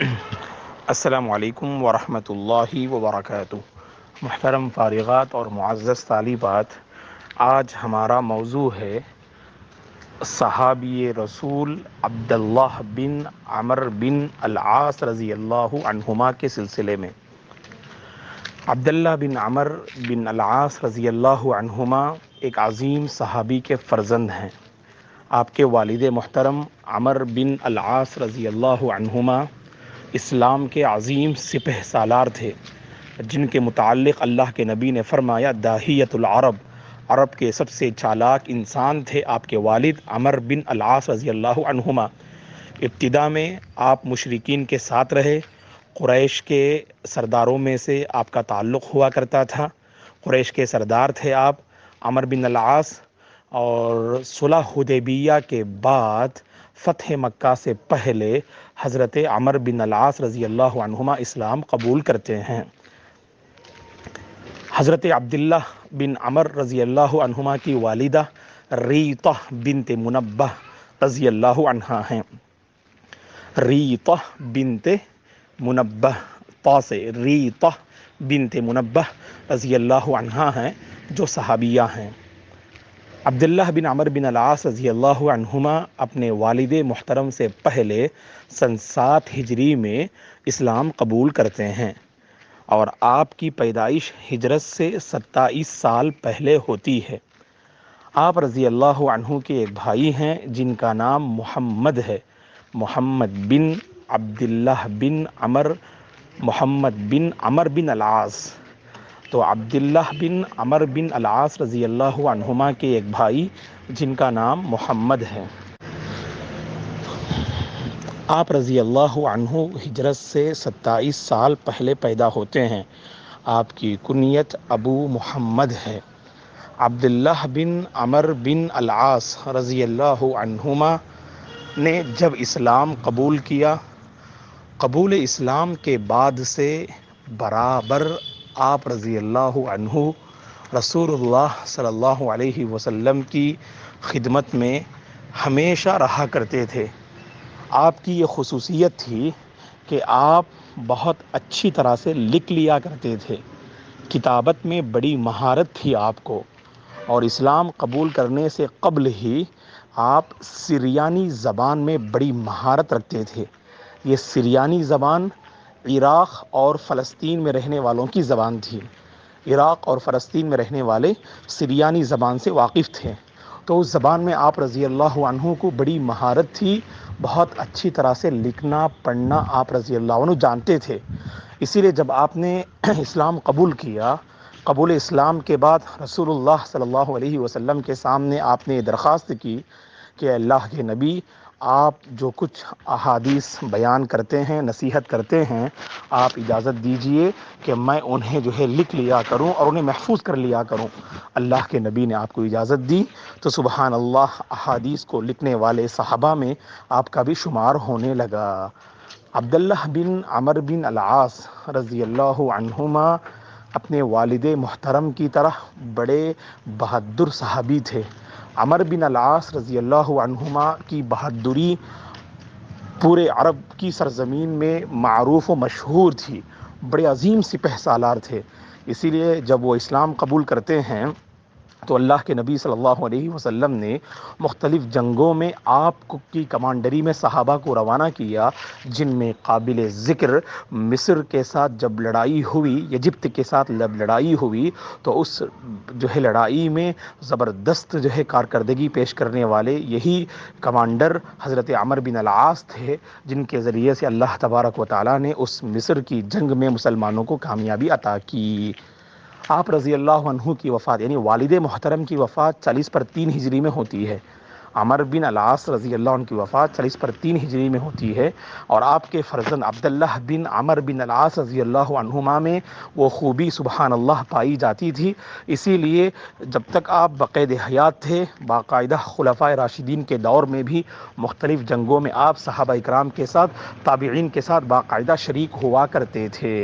السلام علیکم ورحمۃ اللہ وبرکاتہ۔ محترم فارغات اور معزز طالبات، آج ہمارا موضوع ہے صحابی رسول عبداللہ بن عمر بن العاص رضی اللہ عنہما کے سلسلے میں۔ عبداللہ بن عمر بن العاص رضی اللہ عنہما ایک عظیم صحابی کے فرزند ہیں۔ آپ کے والد محترم عمر بن العاص رضی اللہ عنہما اسلام کے عظیم سپہ سالار تھے، جن کے متعلق اللہ کے نبی نے فرمایا داہیۃ العرب، عرب کے سب سے چالاک انسان تھے آپ کے والد عمر بن العاص رضی اللہ عنہما۔ ابتدا میں آپ مشرکین کے ساتھ رہے، قریش کے سرداروں میں سے آپ کا تعلق ہوا کرتا تھا، قریش کے سردار تھے آپ عمر بن العاص، اور صلح حدیبیہ کے بعد فتح مکہ سے پہلے حضرت عمر بن العاص رضی اللہ عنہما اسلام قبول کرتے ہیں۔ حضرت عبداللہ بن عمر رضی اللہ عنہما کی والدہ ریطہ بنت منبہ رضی اللہ عنہا ہیں۔ ریطہ بنت منبہ، طا سے ریطہ بنت منبہ رضی اللہ عنہا ہیں، جو صحابیہ ہیں۔ عبداللہ بن عمر بن العاص رضی اللہ عنہما اپنے والد محترم سے پہلے سن 7 ہجری میں اسلام قبول کرتے ہیں، اور آپ کی پیدائش ہجرت سے 27 سال پہلے ہوتی ہے۔ آپ رضی اللہ عنہ کے ایک بھائی ہیں جن کا نام محمد ہے، محمد بن عبداللہ بن عمر، محمد بن عمر بن العاص۔ تو عبداللہ بن عمر بن العاص رضی اللہ عنہما کے ایک بھائی جن کا نام محمد ہے۔ آپ رضی اللہ عنہ ہجرت سے 27 سال پہلے پیدا ہوتے ہیں۔ آپ کی کنیت ابو محمد ہے۔ عبداللہ بن عمر بن العاص رضی اللہ عنہما نے جب اسلام قبول کیا، قبول اسلام کے بعد سے برابر آپ رضی اللہ عنہ رسول اللہ صلی اللہ علیہ وسلم کی خدمت میں ہمیشہ رہا کرتے تھے۔ آپ کی یہ خصوصیت تھی کہ آپ بہت اچھی طرح سے لکھ لیا کرتے تھے، کتابت میں بڑی مہارت تھی آپ کو، اور اسلام قبول کرنے سے قبل ہی آپ سریانی زبان میں بڑی مہارت رکھتے تھے۔ یہ سریانی زبان عراق اور فلسطین میں رہنے والوں کی زبان تھی۔ عراق اور فلسطین میں رہنے والے سریانی زبان سے واقف تھے، تو اس زبان میں آپ رضی اللہ عنہ کو بڑی مہارت تھی، بہت اچھی طرح سے لکھنا پڑھنا آپ رضی اللہ عنہ جانتے تھے۔ اسی لیے جب آپ نے اسلام قبول کیا، قبول اسلام کے بعد رسول اللہ صلی اللہ علیہ وسلم کے سامنے آپ نے درخواست کی کہ اللہ کے نبی، آپ جو کچھ احادیث بیان کرتے ہیں، نصیحت کرتے ہیں، آپ اجازت دیجئے کہ میں انہیں جو ہے لکھ لیا کروں اور انہیں محفوظ کر لیا کروں۔ اللہ کے نبی نے آپ کو اجازت دی، تو سبحان اللہ، احادیث کو لکھنے والے صحابہ میں آپ کا بھی شمار ہونے لگا۔ عبداللہ بن عمر بن العاص رضی اللہ عنہما اپنے والد محترم کی طرح بڑے بہادر صحابی تھے۔ عمر بن العاص رضی اللہ عنہما کی بہادری پورے عرب کی سرزمین میں معروف و مشہور تھی، بڑے عظیم سپہ سالار تھے۔ اسی لیے جب وہ اسلام قبول کرتے ہیں تو اللہ کے نبی صلی اللہ علیہ وسلم نے مختلف جنگوں میں آپ کی کمانڈری میں صحابہ کو روانہ کیا، جن میں قابل ذکر مصر کے ساتھ جب لڑائی ہوئی، ایجپت کے ساتھ جب لڑائی ہوئی، تو اس جو ہے لڑائی میں زبردست جو ہے کارکردگی پیش کرنے والے یہی کمانڈر حضرت عمر بن العاص تھے، جن کے ذریعے سے اللہ تبارک و تعالیٰ نے اس مصر کی جنگ میں مسلمانوں کو کامیابی عطا کی۔ آپ رضی اللہ عنہ کی وفات، یعنی والد محترم کی وفات 40/3 ہجری میں ہوتی ہے۔ عمر بن العاص رضی اللہ عنہ کی وفات 40/3 ہجری میں ہوتی ہے، اور آپ کے فرزند عبداللہ بن عمر بن العاص رضی اللہ عنہما میں وہ خوبی سبحان اللہ پائی جاتی تھی۔ اسی لیے جب تک آپ بقید حیات تھے، باقاعدہ خلفائے راشدین کے دور میں بھی مختلف جنگوں میں آپ صحابہ اکرام کے ساتھ، تابعین کے ساتھ باقاعدہ شریک ہوا کرتے تھے۔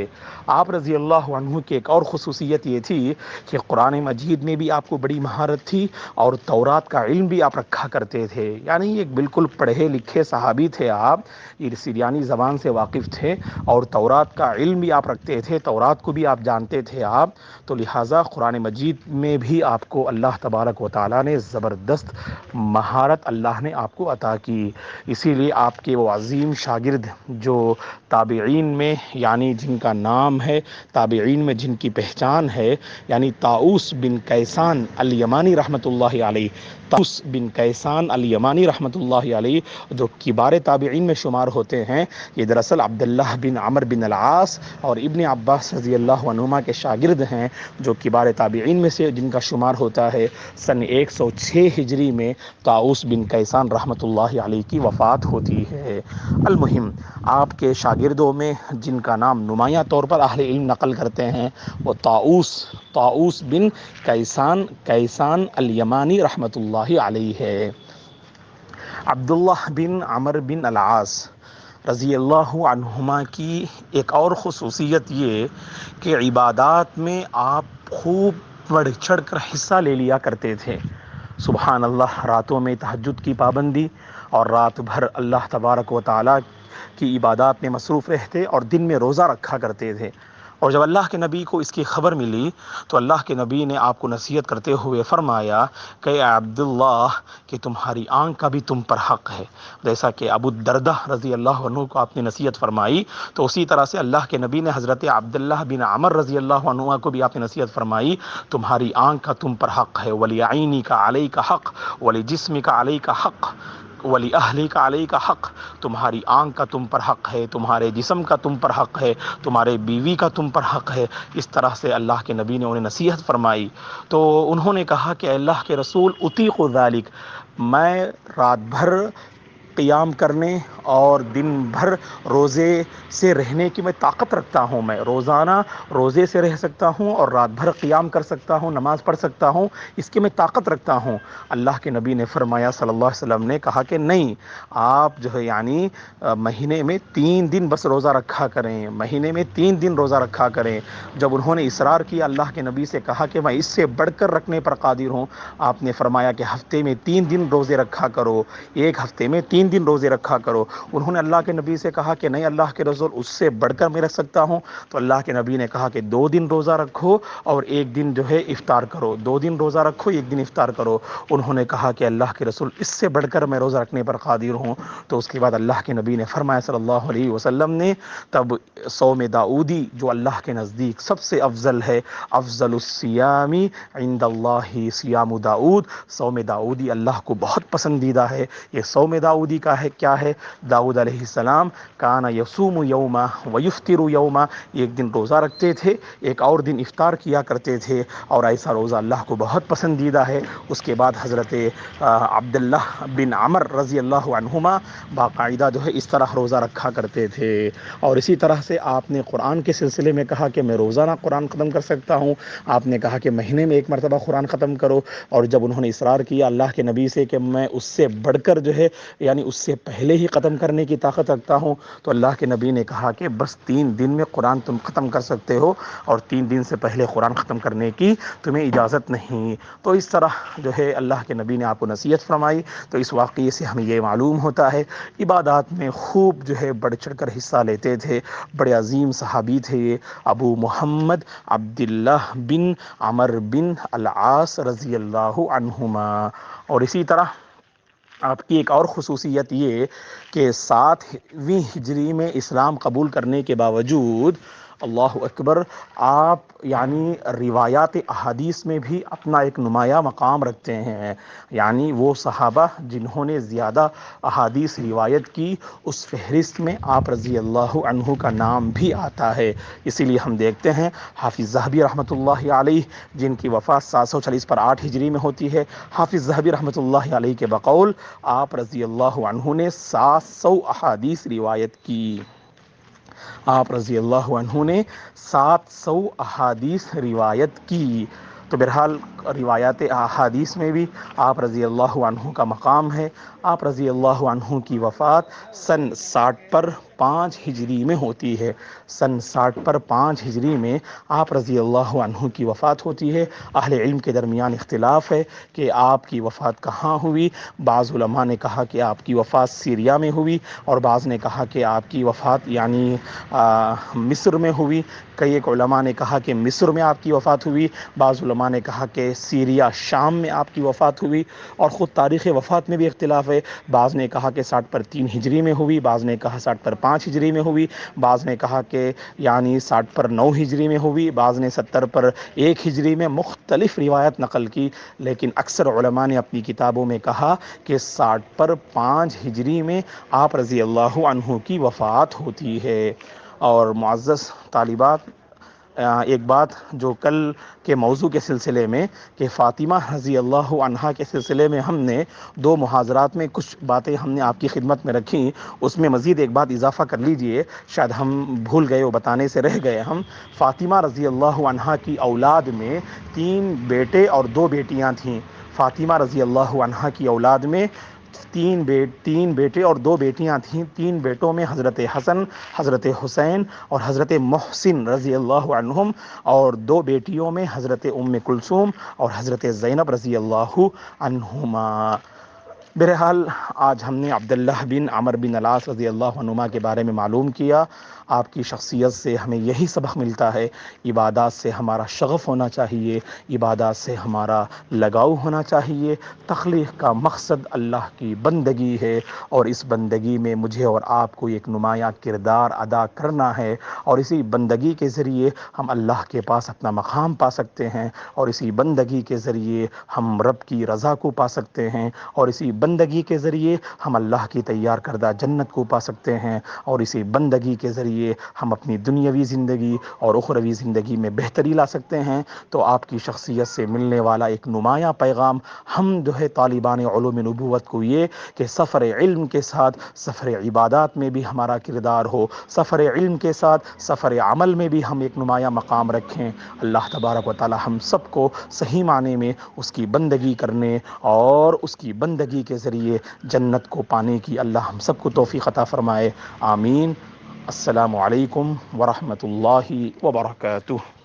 آپ رضی اللہ عنہ کی ایک اور خصوصیت یہ تھی کہ قرآن مجید میں بھی آپ کو بڑی مہارت تھی، اور تورات کا علم بھی آپ رکھا کرتے تھے، یعنی ایک بالکل پڑھے لکھے صحابی تھے آپ، یہ سریانی زبان سے واقف تھے اور تورات کا علم بھی آپ رکھتے تھے، تورات کو بھی آپ جانتے تھے آپ، تو لہٰذا قرآن مجید میں بھی آپ کو اللہ تبارک و تعالیٰ نے زبردست مہارت اللہ نے آپ کو عطا کی۔ اسی لیے آپ کے وہ عظیم شاگرد جو تابعین میں یعنی جن کا نام ہے، تابعین میں جن کی پہچان ہے، یعنی طاؤس بن کیسان الیمانی رحمۃ اللہ علیہ، طاؤس بن کیسان الیمانی رحمۃ اللہ علیہ جو کبار تابعین میں شمار ہوتے ہیں، یہ دراصل عبداللہ بن عمر بن العاص اور ابن عباس رضی اللہ عنہما کے شاگرد ہیں، جو کبار تابعین میں سے جن کا شمار ہوتا ہے۔ سن 106 ہجری میں طاؤس بن کیسان رحمۃ اللہ علیہ کی وفات ہوتی ہے۔ المہم، آپ کے شاگردوں میں جن کا نام نمایاں طور پر اہل علم نقل کرتے ہیں وہ طاؤس بن کیسان الیمانی رحمۃ اللہ علیہ ہے۔ عبداللہ بن عمر بن العاص رضی اللہ عنہما کی ایک اور خصوصیت یہ کہ عبادات میں آپ خوب بڑھ چڑھ کر حصہ لے لیا کرتے تھے۔ سبحان اللہ، راتوں میں تہجد کی پابندی اور رات بھر اللہ تبارک و تعالیٰ کی عبادات میں مصروف رہتے اور دن میں روزہ رکھا کرتے تھے۔ اور جب اللہ کے نبی کو اس کی خبر ملی تو اللہ کے نبی نے آپ کو نصیحت کرتے ہوئے فرمایا کہ اے عبداللہ کہ تمہاری آنکھ کا بھی تم پر حق ہے، جیسا کہ ابو الدردہ رضی اللہ عنہ کو آپ نے نصیحت فرمائی، تو اسی طرح سے اللہ کے نبی نے حضرت عبداللہ بن عمر رضی اللہ عنہ کو بھی آپ نے نصیحت فرمائی، تمہاری آنکھ کا تم پر حق ہے، ولی عینی کا علیہ کا حق، ولی جسم کا علیہ کا حق، ولی اہلی کا علیہ کا حق، تمہاری آنکھ کا تم پر حق ہے، تمہارے جسم کا تم پر حق ہے، تمہارے بیوی کا تم پر حق ہے۔ اس طرح سے اللہ کے نبی نے انہیں نصیحت فرمائی تو انہوں نے کہا کہ اللہ کے رسول اطیق ذالک، میں رات بھر قیام کرنے اور دن بھر روزے سے رہنے کی میں طاقت رکھتا ہوں، میں روزانہ روزے سے رہ سکتا ہوں اور رات بھر قیام کر سکتا ہوں، نماز پڑھ سکتا ہوں، اس کی میں طاقت رکھتا ہوں۔ اللہ کے نبی نے فرمایا صلی اللہ علیہ وسلم نے کہا کہ نہیں، آپ جو ہے یعنی مہینے میں 3 دن بس روزہ رکھا کریں، مہینے میں 3 دن روزہ رکھا کریں۔ جب انہوں نے اصرار کیا، اللہ کے نبی سے کہا کہ میں اس سے بڑھ کر رکھنے پر قادر ہوں، آپ نے فرمایا کہ ہفتے میں 3 دن روزے رکھا کرو، ایک ہفتے میں 3 دن روزے رکھا کرو۔ انہوں نے اللہ کے نبی سے کہا کہ نہیں اللہ کے رسول، اس سے بڑھ کر میں رکھ سکتا ہوں، تو اللہ کے نبی نے کہا کہ 2 دن روزہ رکھو اور 1 دن جو ہے افطار کرو، 2 دن روزہ رکھو 1 دن افطار کرو۔ انہوں نے کہا کہ اللہ کے رسول اس سے بڑھ کر میں روزہ رکھنے پر قادر ہوں، تو اس کے بعد اللہ کے نبی نے فرمایا صلی اللہ علیہ وسلم نے تب صوم داؤدی جو اللہ کے نزدیک سب سے افضل ہے، افضل الصیام عند اللہ صیام داؤد، صوم داؤدی اللہ کو بہت پسندیدہ ہے۔ یہ صوم داؤدی کا ہے کیا ہے؟ داؤد علیہ السلام کان یصوم یوما ویفطر یوما، ایک دن روزہ رکھتے تھے، ایک اور دن افطار کیا کرتے تھے، اور ایسا روزہ اللہ کو بہت پسندیدہ ہے۔ اس کے بعد حضرت عبداللہ بن عمر رضی اللہ عنہما باقاعدہ جو ہے اس طرح روزہ رکھا کرتے تھے۔ اور اسی طرح سے آپ نے قرآن کے سلسلے میں کہا کہ میں روزانہ قرآن ختم کر سکتا ہوں، آپ نے کہا کہ مہینے میں 1 مرتبہ قرآن ختم کرو، اور جب انہوں نے اصرار کیا اللہ کے نبی سے کہ میں اس سے بڑھ کر جو ہے یعنی اس سے پہلے ہی ختم کرنے کی طاقت رکھتا ہوں، تو اللہ کے نبی نے کہا کہ بس 3 دن میں قرآن تم ختم کر سکتے ہو، اور 3 دن سے پہلے قرآن ختم کرنے کی تمہیں اجازت نہیں۔ تو اس طرح جو ہے اللہ کے نبی نے آپ کو نصیحت فرمائی۔ تو اس واقعے سے ہمیں یہ معلوم ہوتا ہے عبادات میں خوب جو ہے بڑھ چڑھ کر حصہ لیتے تھے، بڑے عظیم صحابی تھے یہ ابو محمد عبداللہ بن عمر بن العاص رضی اللہ عنہما۔ اور اسی طرح آپ کی ایک اور خصوصیت یہ کہ 7ویں ہجری میں اسلام قبول کرنے کے باوجود اللہ اکبر، آپ یعنی روایات احادیث میں بھی اپنا ایک نمایاں مقام رکھتے ہیں، یعنی وہ صحابہ جنہوں نے زیادہ احادیث روایت کی اس فہرست میں آپ رضی اللہ عنہ کا نام بھی آتا ہے۔ اسی لیے ہم دیکھتے ہیں حافظ ذہبی رحمۃ اللہ علیہ جن کی وفات 740 پر 8 ہجری میں ہوتی ہے، حافظ ذہبی رحمۃ اللہ علیہ کے بقول آپ رضی اللہ عنہ نے 700 احادیث روایت کی، آپ رضی اللہ عنہ نے 700 احادیث روایت کی۔ تو بہرحال روایات احادیث میں بھی آپ رضی اللہ عنہ کا مقام ہے۔ آپ رضی اللہ عنہ کی وفات سن 60 پر 5 ہجری میں ہوتی ہے۔ سن 60 پر 5 ہجری میں آپ رضی اللہ عنہ کی وفات ہوتی ہے۔ اہل علم کے درمیان اختلاف ہے کہ آپ کی وفات کہاں ہوئی۔ بعض علماء نے کہا کہ آپ کی وفات سیریا میں ہوئی، اور بعض نے کہا کہ آپ کی وفات یعنی مصر میں ہوئی۔ کئی ایک علماء نے کہا کہ مصر میں آپ کی وفات ہوئی، بعض علماء نے کہا کہ سیریا شام میں آپ کی وفات ہوئی، اور خود تاریخ وفات میں بھی اختلاف ہے۔ بعض نے کہا کہ 60 پر 3 ہجری میں ہوئی، بعض نے کہا 60 پر 5 ہجری میں ہوئی، بعض نے کہا کہ یعنی 60 پر 9 ہجری میں ہوئی، بعض نے 70 پر 1 ہجری میں، مختلف روایت نقل کی، لیکن اکثر علماء نے اپنی کتابوں میں کہا کہ 60 پر 5 ہجری میں آپ رضی اللہ عنہ کی وفات ہوتی ہے۔ اور معزز طالبات، ایک بات جو کل کے موضوع کے سلسلے میں کہ فاطمہ رضی اللہ عنہا کے سلسلے میں ہم نے 2 محاضرات میں کچھ باتیں ہم نے آپ کی خدمت میں رکھیں، اس میں مزید ایک بات اضافہ کر لیجئے، شاید ہم بھول گئے وہ بتانے سے رہ گئے ہم۔ فاطمہ رضی اللہ عنہا کی اولاد میں 3 بیٹے اور 2 بیٹیاں تھیں۔ فاطمہ رضی اللہ عنہا کی اولاد میں 3 بیٹے اور 2 بیٹیاں تھیں۔ 3 بیٹوں میں حضرت حسن، حضرت حسین اور حضرت محسن رضی اللہ عنہم، اور 2 بیٹیوں میں حضرت ام کلثوم اور حضرت زینب رضی اللہ عنہما۔ بہرحال آج ہم نے عبداللہ بن عمر بن العاص رضی اللہ عنہما کے بارے میں معلوم کیا۔ آپ کی شخصیت سے ہمیں یہی سبق ملتا ہے، عبادات سے ہمارا شغف ہونا چاہیے، عبادات سے ہمارا لگاؤ ہونا چاہیے۔ تخلیق کا مقصد اللہ کی بندگی ہے، اور اس بندگی میں مجھے اور آپ کو ایک نمایاں کردار ادا کرنا ہے، اور اسی بندگی کے ذریعے ہم اللہ کے پاس اپنا مقام پا سکتے ہیں، اور اسی بندگی کے ذریعے ہم رب کی رضا کو پا سکتے ہیں، اور اسی بندگی کے ذریعے ہم اللہ کی تیار کردہ جنت کو پا سکتے ہیں، اور اسی بندگی کے ذریعے ہم اپنی دنیاوی زندگی اور اخروی زندگی میں بہتری لا سکتے ہیں۔ تو آپ کی شخصیت سے ملنے والا ایک نمایاں پیغام ہم جو ہے طالبان علوم نبوت کو یہ کہ سفر علم کے ساتھ سفر عبادات میں بھی ہمارا کردار ہو، سفر علم کے ساتھ سفر عمل میں بھی ہم ایک نمایاں مقام رکھیں۔ اللہ تبارک و تعالی ہم سب کو صحیح معنی میں اس کی بندگی کرنے اور اس کی بندگی کے ذریعے جنت کو پانے کی اللہ ہم سب کو توفیق عطا فرمائے، آمین۔ السلام علیکم ورحمۃ اللہ وبرکاتہ۔